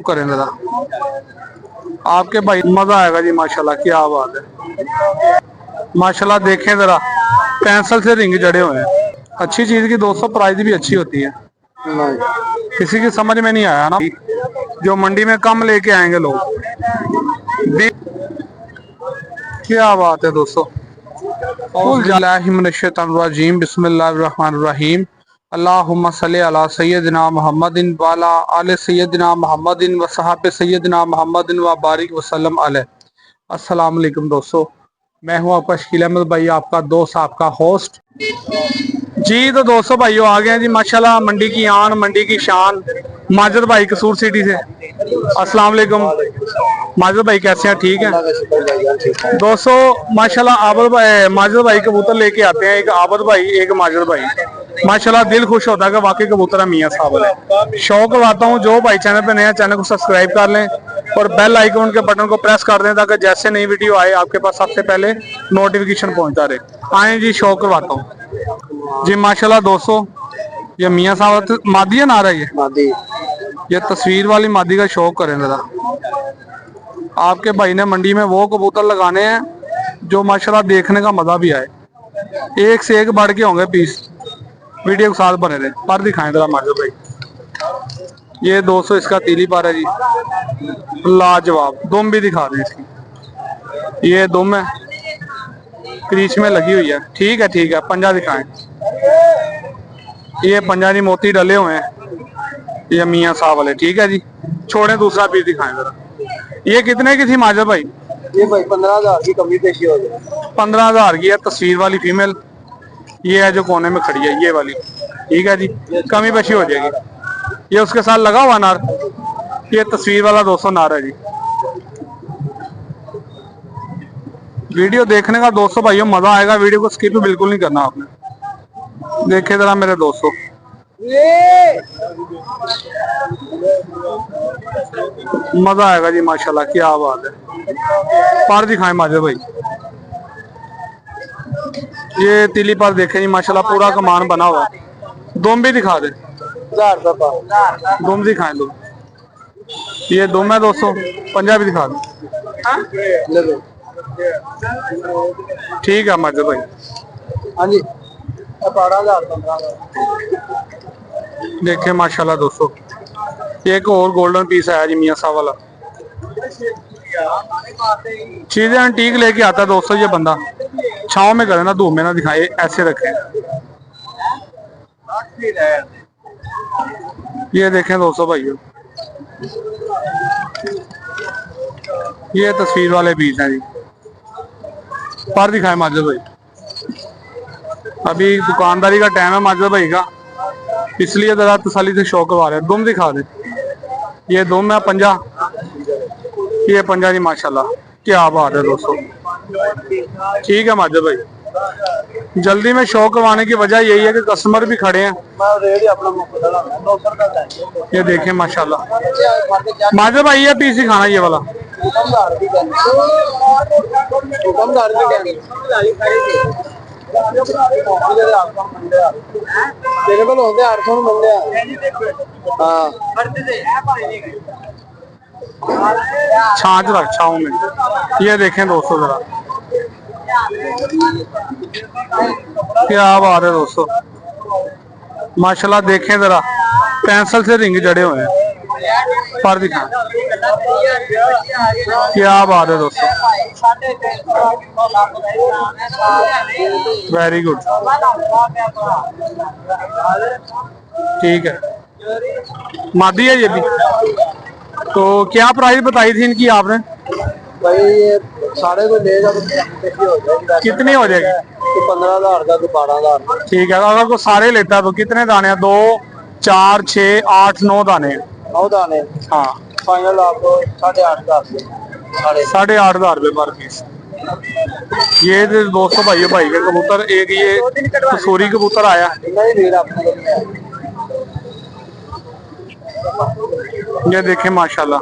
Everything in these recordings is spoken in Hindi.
शौक करें जरा आपके भाई, मजा आएगा जी माशाल्लाह। क्या बात है माशाल्लाह। देखें जरा पेंसिल से रिंग जड़े हुए हैं। अच्छी चीज की दोस्तों प्राइस भी अच्छी होती है। किसी की समझ में नहीं आया ना, जो मंडी में कम लेके आएंगे लोग। क्या बात है दोस्तों। बिस्मिल्लाहिर्रहमानिर्रहीम। अल्लाहुम्मा सल्ली अला सय्यदिना मुहम्मदिन व अला आले सय्यदिना मुहम्मदिन व सहाबे सय्यदिना मुहम्मदिन व बारिक वसल्लम अलैहि। अस्सलाम वालेकुम दोस्तों, मैं हूं आपका शकील अहमद भाई, आपका दोस्त, आपका होस्ट जी। तो दोस्तों भाइयों आ गए हैं जी माशाल्लाह, मंडी की आन, मंडी की शान, माजिद भाई कसूर सिटी से। अस्सलाम वालेकुम माजिद भाई, कैसे हैं? ठीक है दोस्तों माशाल्लाह। आबद भाई, माजिद भाई कबूतर लेके आते हैं, एक आबद भाई, एक माजिद भाई। माशाल्लाह दिल खुश होता है कि वाकई कबूतर है मियां साहब है। शौक करवाता हूँ जो भाई चैनल पे नया, चैनल को सब्सक्राइब कर लें और बेल आइकन के बटन को प्रेस कर दें ताकि जैसे नई वीडियो आए आपके पास सबसे पहले नोटिफिकेशन पहुंचता रहे। आए जी, शौक करवाता हूँ जी माशाल्लाह। दोस्तों ये मियां साहब मादी है, नारा ये तस्वीर वाली मादी का शौक करें जरा। आपके भाई ने मंडी में वो कबूतर लगाने हैं जो माशाल्लाह देखने का मजा भी आए। एक से एक बढ़ के होंगे पीस, वीडियो के साथ बने रहे। पर दिखाएं जरा माजो भाई। ये 200 इसका तीली पर है जी, लाजवाब। दुम भी दिखा दें इसकी, ये दुम है, क्रीच में लगी हुई है। ठीक है ठीक है, पंजा दिखाएं। ये पंजाबी मोती डले हुए हैं, ये मियां साहब वाले। ठीक है जी, छोड़े दूसरा पीस दिखाएं जरा। ये कितने की थी माजर भाई? ये भाई 15,000 की कमी पेशी हो गई। 15,000 की है, तस्वीर वाली फीमेल। ये है जो कोने में खड़ी है, ये वाली। ठीक है जी, कमी पेशी हो जाएगी। ये उसके साथ लगा हुआ नार, ये तस्वीर वाला 200 नार है जी। वीडियो देखने का दोस्तों भाइयों मजा आएगा, वीडियो को स्किप बिल्कुल नहीं करना आपने। देखे जरा मेरे दोस्तों, मजा आएगा जी माशाल्लाह। क्या बात है। पर दिखाएं माजे भाई। ये तिली पर देखें जी माशाल्लाह, पूरा कमान बना हुआ है। दुम भी दिखा दे, दुम दिखाएं दो। ये दुम है दोस्तों, पंजा भी दिखा दो। ठीक है माजे भाई। हाँ जी, 12,000 15,000 देखे माशाल्लाह दोस्तों। एक और गोल्डन पीस आया जी मियां साहब वाला। चीजें एंटीक लेके आता है दोस्तों ये बंदा। छाव में करे ना, धूप में ना दिखाए, ऐसे रखे। ये देखें दोस्तों भाइयों, ये तस्वीर वाले पीस हैं जी। पर दिखाए माजर भाई। अभी दुकानदारी का टाइम है माजर भाई का, इसलिए जरा तसल्ली से शौक करवा रहे हैं। दुम दिखा दे। ये दुम है, पंजा। ये पंजा जी माशाल्लाह। क्या बात है दोस्तों। ठीक है माजर भाई, जल्दी में शौक करवाने की वजह यही है कि कस्टमर भी खड़े हैं। ये देखें माशाल्लाह। माजर भाई ये पीस दिखाना, ये वाला। छाछ रख छाव में। ये देखें दोस्तों जरा, क्या बात है दोस्तों माशाल्लाह। देखें जरा पेंसिल से रिंग जड़े हुए हैं। पर दिखाएं, क्या बात है दोस्तों। वेरी गुड, ठीक है। मादी है ये भी। तो क्या प्राइस बताई थी इनकी आपने? भाई ये साढ़े को ले जाओ, कितनी हो जाएगी? तो 15,000 का, तो 12,000। ठीक है, अगर कोई सारे लेता है तो कितने दाने हैं? 2 4 6 8 9 दाने हैं। 9 दाने। हाँ, फाइनल आपको 8,500। 8,500 रुपये पर पीस। ये दोस्तों भाइयों भाई के कबूतर, एक ये कसूरी कबूतर आया। ये देखें माशाल्लाह,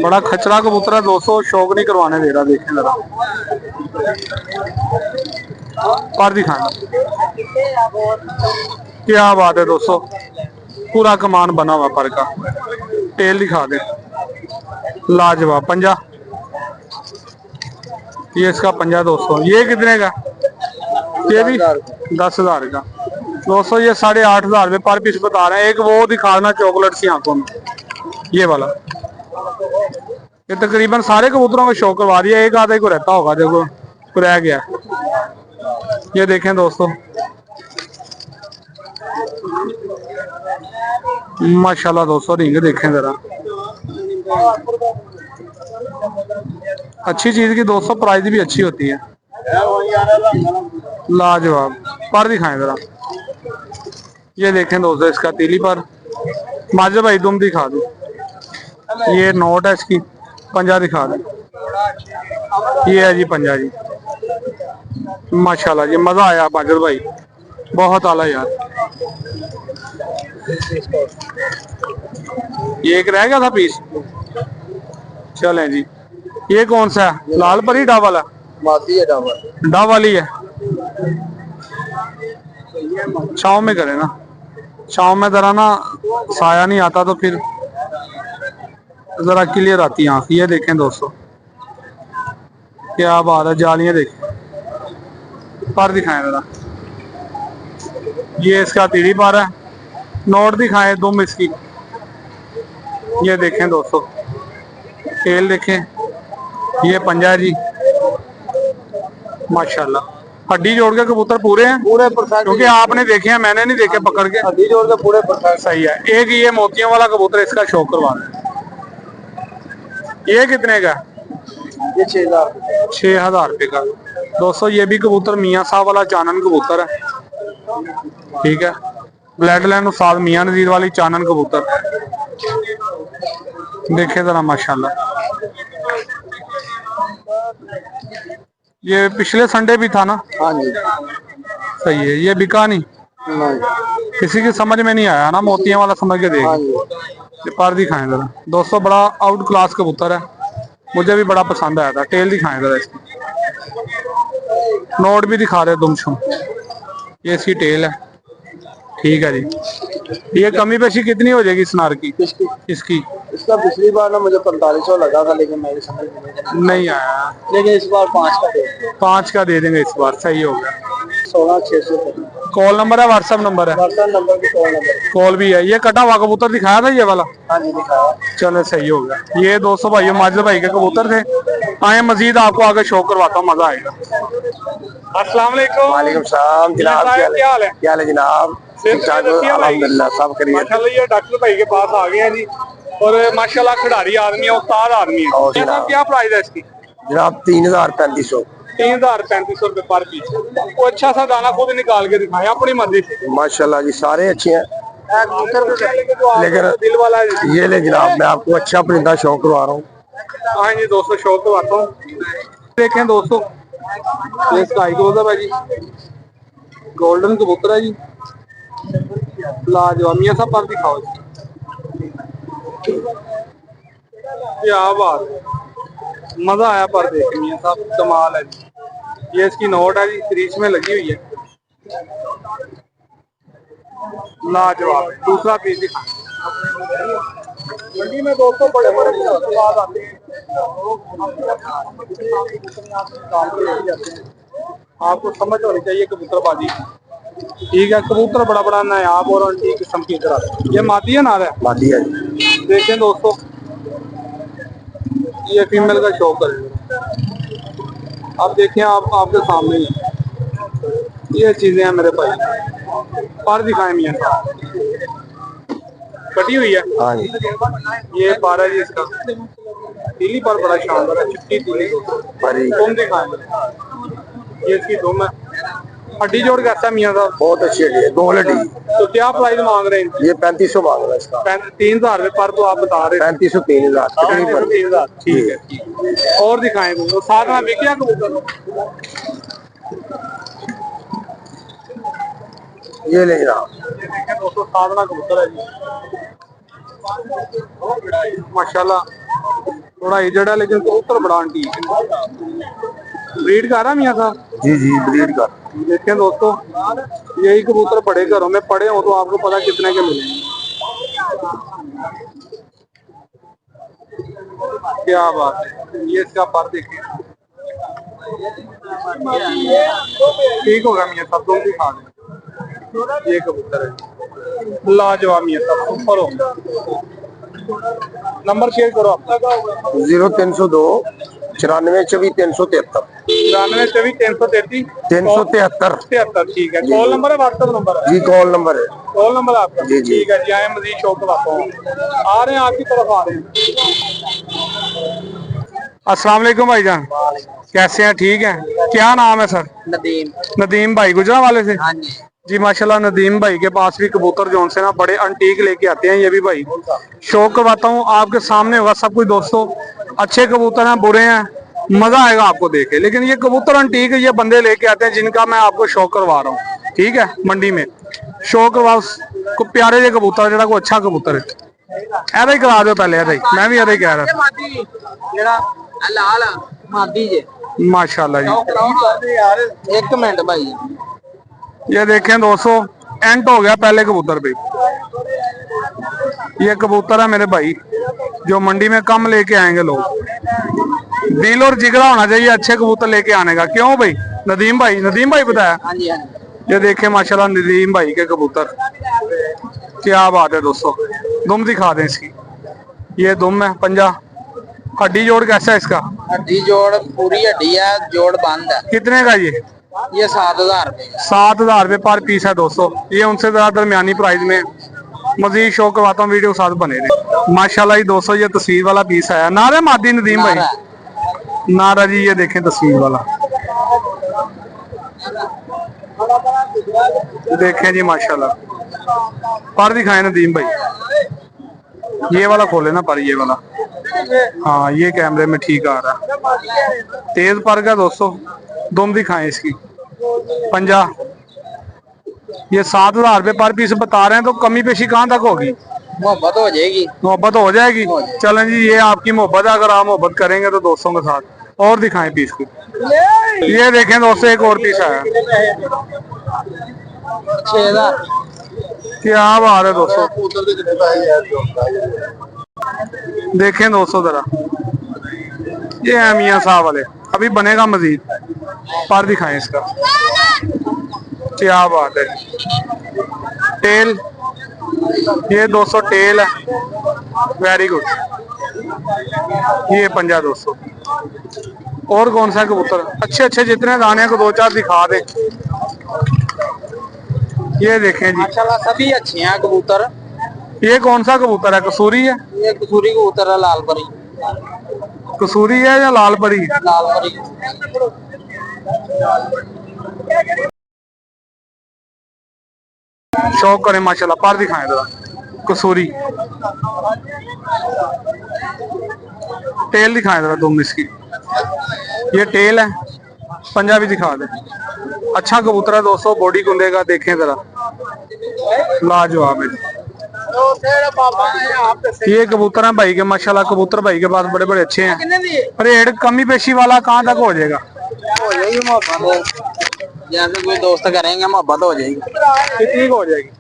बड़ा खचरा कबूतर है दोस्तों, शौक नहीं करवाने दे रहा। देखें जरा, पर दिखाना। क्या बात है दोस्तों, पूरा कमान बना हुआ पर का। टेल दिखा दे, लाजवाब पंजा। ये इसका पंजा दोस्तों, ये कितने का? ये भी 10,000 का दोस्तों। ये 8,500 रुपये पर पीस बता रहे हैं। एक वो दिखाना चॉकलेट सी आंखों में, ये वाला। ये तकरीबन सारे कबूतरों को शौक करवा दिया, एक आधे को रहता होगा, देखो को रह गया। ये देखें दोस्तों, माशाल्लाह दोस्तों, रिंग देखें जरा। अच्छी चीज की दोस्तों प्राइस भी अच्छी होती है। लाजवाब पर दिखाएं जरा। ये देखें दोस्तों, इसका तीली पर। माजिद भाई तुम दिखा दो। ये नोट है इसकी, पंजा दिखा दो। ये है जी पंजा जी, माशाल्लाह जी, मजा आया माजिद भाई, बहुत आला यार। ये एक रह गया था पीस। चलें जी, ये कौन सा है? लाल परी डा वाला? मादी है डाबर। डा वाली है। छाँव में करे ना, छाँव में जरा ना साया नहीं आता तो फिर जरा क्लियर आती है आँख। ये देखें दोस्तों, क्या बात है, जालियां देखें। पर दिखाएं जरा। ये इसका तीड़ी पर है। नोट दिखाएं दुम इसकी। ये देखें दोस्तों, टेल देखें। ये पंजा है जी, माशाल्लाह। हड्डी जोड़ के कबूतर पूरे हैं, पूरे परफेक्ट, क्योंकि आपने देखे हैं, मैंने नहीं देखे पकड़ के। हड्डी जोड़ के पूरे परफेक्ट। सही है। एक ये मोतियों वाला कबूतर, इसका शौक करवा रहे हैं। ये कितने का? ये 6,000। 6,000 रुपये का दोस्तों। ये भी कबूतर मियाँ साहब वाला चानन कबूतर है, ठीक है। ब्लड लाइन उस्ताद मियाँ नजीर वाली चानन कबूतर, देखे जरा माशाल्लाह। ये पिछले संडे भी था ना? हाँ जी। सही है। ये बिका नहीं, किसी की समझ में नहीं आया ना, मोतियां वाला समझ के हाँ देख। जी। ये पर दिखाएं जरा दोस्तों, बड़ा आउट क्लास कबूतर है, मुझे भी बड़ा पसंद आया था। टेल दिखाएं जरा इसकी। नोट भी दिखा रहे दुमशुम। ये इसकी टेल है, ठीक है जी। ये कमी पेशी कितनी हो जाएगी स्नार की? इसकी इसका पिछली बार ना मुझे 4500 लगा था, लेकिन मेरी समझ में नहीं आया, लेकिन इस बार 5 का दे। 5 का दे देंगे इस बार। सही हो गया। 16,600। कॉल नंबर है, व्हाट्सएप नंबर है? व्हाट्सएप नंबर भी कॉल नंबर। कॉल भी है। ये कटा हुआ कबूतर दिखाया था ये वाला? हाँ जी दिखाया। चलो सही हो गया। ये 200 भाई माजिद भाई के कबूतर थे। आए मजीद आपको आगे शो करवाता हूँ, मजा आएगा। अस्सलाम वालेकुम। वालेकुम सलाम जनाब, क्या हाल है? क्या हाल है जनाब? ठीक ठाक अल्हम्दुलिल्लाह, सब करिए। माशाल्लाह ये डॉक्टर भाई के पास आ गए हैं जी, और माशाल्लाह खिलाड़ी आदमी है, उस्ताद आदमी है। क्या प्राइस है इसकी? जनाब 3,000-3,500। 3,000-3,500 रुपए पर पीस। वो अच्छा सा दाना खुद निकाल के दिखाए अपनी मर्जी से। माशाल्लाह जी, सारे अच्छे हैं, लेकिन दिल वाला है। ये ले जनाब, मैं आपको अच्छा परिंदा शौक करवा रहा हूँ। हाँ जी दोस्तों, शौक करवाता हूँ। देखें दोस्तों, ये स्काई गोल्ड है जी, गोल्डन कबूतर है जी, लाजवाब। मियां साहब पर दिखाओ जी, क्या बात है, मजा आया पर देख। मियां साहब कमाल है जी। ये इसकी नोट है जी, क्रीच में लगी हुई है, लाजवाब। दूसरा पीस दिखा। मंडी में दोस्तों बड़े बड़े स्वाद आते हैं, आपको समझ होनी चाहिए कबूतरबाजी, ठीक है। कबूतर बड़ा बड़ा नायाब और अंटी किस्म की तरह। ये मादी है ना है? मादी है। देखें दोस्तों, ये फीमेल का शौक करेगा। आप देखें, आप आपके सामने ही ये चीजें हैं मेरे भाई। पर दिखाएं मियां साहब, कटी हुई है। हाँ जी। ये पारा जी इसका तीली पर बड़ा शानदार है, चिट्टी तीली। तुम दिखाएं, ये इसकी दुम है। हड्डी जोड़ कैसा है मियां साहब? बहुत अच्छी हड्डी है, 2 हड्डी। तो क्या प्राइस मांग रहे हैं? ये 3,500 मांग रहा है इसका। 3,000 रुपए पर तो आप बता रहे हैं। 3,500 3,000 3,000, ठीक है ठीक। और दिखाएं तो साथ में बिकिया कबूतर। ये ले जनाब, दोस्तों साधना कबूतर है जी, माशाल्लाह। थोड़ा एजड है लेकिन कबूतर बड़ा आंटी है। ब्रीड का रहा मियां साहब? जी जी, ब्रीड का। देखें दोस्तों, यही कबूतर बड़े घरों में पड़े हो तो आपको पता कितने के मिलेंगे। क्या बात है, ये इसका पर देखिए, ठीक होगा मियाँ साहब, तुम भी खा लें। ये कबूतर है, लाजवाब मियाँ साहब, सुपर हो। नंबर शेयर करो आप। 0302 94 24 373 94 24 333 373। ठीक है। कॉल नंबर है, व्हाट्सएप नंबर है? जी कॉल नंबर है। कॉल नंबर आपका? जी जी। ठीक है जी, आए मजीद शौक करवाता हूँ। आ रहे हैं आपकी तरफ, आ रहे हैं। अस्सलाम वालेकुम भाईजान, कैसे हैं? ठीक है। क्या नाम है सर? नदीम। नदीम भाई, गुजरा वाले से? हाँ जी। जी माशाल्लाह, नदीम भाई के पास भी कबूतर जो से ना बड़े अंटीक लेके आते हैं ये भी भाई। शौक करवाता हूँ आपके सामने होगा सब कुछ दोस्तों। अच्छे कबूतर हैं, बुरे हैं, मजा आएगा आपको देख के। लेकिन ये कबूतर अंटीक ये बंदे लेके आते हैं जिनका मैं आपको शौक करवा रहा हूँ। ठीक है, मंडी में शौक करवाओ को प्यारे जे कबूतर, जरा को अच्छा कबूतर है ऐसा ही करा दो पहले। ऐसा ही मैं भी ऐसा ही कह रहा था। माशाल्लाह जी। एक मिनट भाई, ये देखें दोस्तों, एंट हो गया पहले कबूतर पे। ये कबूतर है मेरे भाई जो मंडी में कम लेके आएंगे लोग। दिल और जिगरा होना चाहिए अच्छे कबूतर लेके आने का। क्यों भाई? नदीम भाई, नदीम भाई बताया। हाँ जी हाँ जी। ये देखे माशाल्लाह नदीम भाई के कबूतर, क्या बात है दोस्तों। दुम दिखा दें इसकी, ये दुम है, पंजा, हड्डी जोड़ कैसा है इसका? हड्डी जोड़ पूरी हड्डी है, जोड़ बंद है। कितने का ये? 7,000 रुपए। 7,000 रुपये पर पीस है दोस्तों। ये उनसे ज्यादा दरमियानी प्राइस में मजीद शौक करवाता हूँ, वीडियो साथ बने रहे। माशाल्लाह जी दोस्तों, ये तस्वीर वाला पीस आया। नारे मादी नदीम भाई, नारा जी। ये देखें तस्वीर वाला, देखें जी माशाल्लाह। पर दिखाए नदीम भाई, ये वाला खोले ना पर, ये वाला। हाँ, ये कैमरे में ठीक आ रहा है, तेज पर का दोस्तों। दुम दिखाएं इसकी, पंजा। ये 7,000 रुपये पर पीस बता रहे हैं, तो कमी पेशी कहाँ तक होगी? मोहब्बत हो जाएगी। मोहब्बत हो जाएगी। चलें जी, ये आपकी मोहब्बत है। अगर आप मोहब्बत करेंगे तो दोस्तों के साथ और दिखाएं पीस को। ये देखें दोस्तों, एक और पीस आया। 6,000। क्या बात है दोस्तों, देखें दोस्तों जरा। ये है मियाँ साहब वाले, अभी बनेगा मजीद। पर दिखाएं इसका, क्या बात है। टेल, ये दोस्तों टेल है, वेरी गुड। ये पंजा दोस्तों। और कौन सा कबूतर अच्छे अच्छे जितने दाने को 2-4 दिखा दें। ये देखें जी, माशाल्लाह सभी अच्छे हैं कबूतर। ये कौन सा कबूतर है? कसूरी है? ये कसूरी कबूतर है, लाल परी। कसूरी है या लाल परी? लाल परी। शौक करें माशाल्लाह, पर दिखाएं जरा। कसूरी, टेल दिखाएं जरा तुम इसकी। ये टेल है, पंजा भी दिखा दे। अच्छा कबूतर है दोस्तों, बॉडी कुंदे का देखें जरा, लाजवाब है। ये कबूतर है भाई के माशाल्लाह, कबूतर भाई के पास बड़े बड़े अच्छे हैं। रेट कमी पेशी वाला कहाँ तक हो जाएगा? हो जाएगी मोहब्बत, जैसे कोई दोस्त करेंगे मोहब्बत हो जाएगी। कितनी हो जाएगी?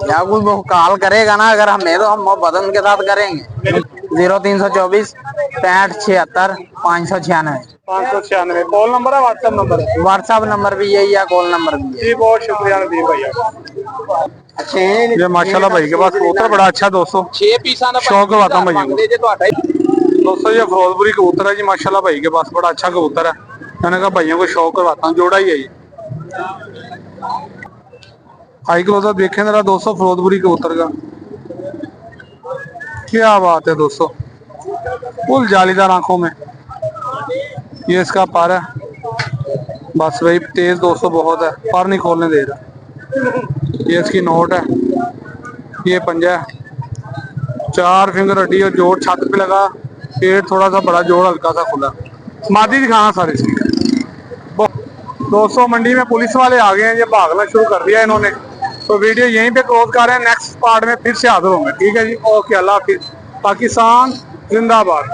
या कोई कॉल करेगा ना अगर हमें, तो हम मोहब्बत उनके साथ करेंगे। 0324 65 76 596। 596 कॉल नंबर है, व्हाट्सएप नंबर है? व्हाट्सएप नंबर भी यही है, कॉल नंबर भी है। जी बहुत शुक्रिया नदीम भैया। अच्छे ये माशाल्लाह भाई के पास कबूतर बड़ा अच्छा दोस्तों। 6 पीसा शौक करवाता हूँ भैया दोस्तों। ये फिरोजपुरी कबूतर है जी माशाल्लाह भाई के पास, बड़ा अच्छा कबूतर है। मैंने कहा भैया को शौक करवाता हूँ, जोड़ा ही है ये। हाई क्लोजर देखें जरा दोस्तों, फिरोजपुरी कबूतर का क्या बात है दोस्तों, फुल जालीदार आंखों में। ये इसका पर है, बस वही तेज दोस्तों बहुत है, पर नहीं खोलने दे रहा। ये इसकी नोट है, ये पंजा है, 4 फिंगर हड्डी और जोड़ छत पे लगा, पेट थोड़ा सा बड़ा, जोड़ हल्का सा खुला। मादी दिखाना सारे इसकी। दोस्तों मंडी में पुलिस वाले आ गए हैं, ये भागना शुरू कर दिया इन्होंने, तो वीडियो यहीं पे क्लोज कर रहे हैं। नेक्स्ट पार्ट में फिर से हाजिर होंगे। ठीक है जी, ओके, अल्लाह हाफिज। पाकिस्तान जिंदाबाद।